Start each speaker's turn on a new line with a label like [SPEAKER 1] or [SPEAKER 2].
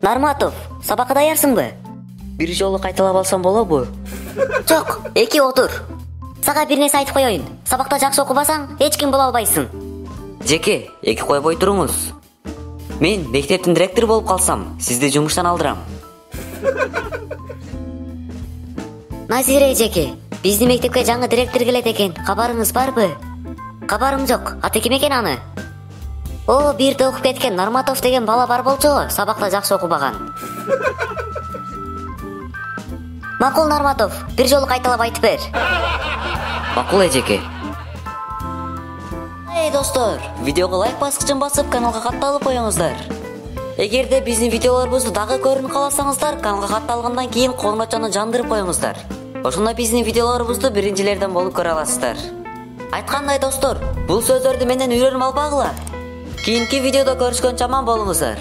[SPEAKER 1] Нарматов, сабакка даярсыңбы?
[SPEAKER 2] Бир жолу кайталап алсам болобу?
[SPEAKER 1] Жок, эки отур. Сага бир нерсе айтып коеюн. Сабакта жакшы окубасаң, эч ким боло албайсың.
[SPEAKER 2] Жеке, эки койбой туруңуз. Мен мектептин директору болуп калсам, сизди жумуштан алдырам.
[SPEAKER 1] Назире эжеке, биздин мектепке жаңы директор келет экен. Кабарыңыз барбы? Кабарым жок. Аты ким экен аны? О, бирде окуп кеткен Нарматов деген бала бар болчу, сабакта жакшы окубаган. Макул Нарматов, бир жолу кайталап айтып бер.
[SPEAKER 2] Макул эжеке.
[SPEAKER 1] Эй достор,
[SPEAKER 2] Видеого лайк баскычын басып, каналга катталып коюңуздар. Эгерде биздин видеолорубузду дагы көрүүнү кааласаңыздар, каналга катталгандан кийин коңгурочону жандырып коюңуздар. Ошондо биздин видеолорубузду биринчилерден болуп көрө аласыздар. Айткандай достор, бул сөздөрдү менден үйрөнүп албагыла. Кийинки видеодо көрүшкөнчө аман болуңуздар.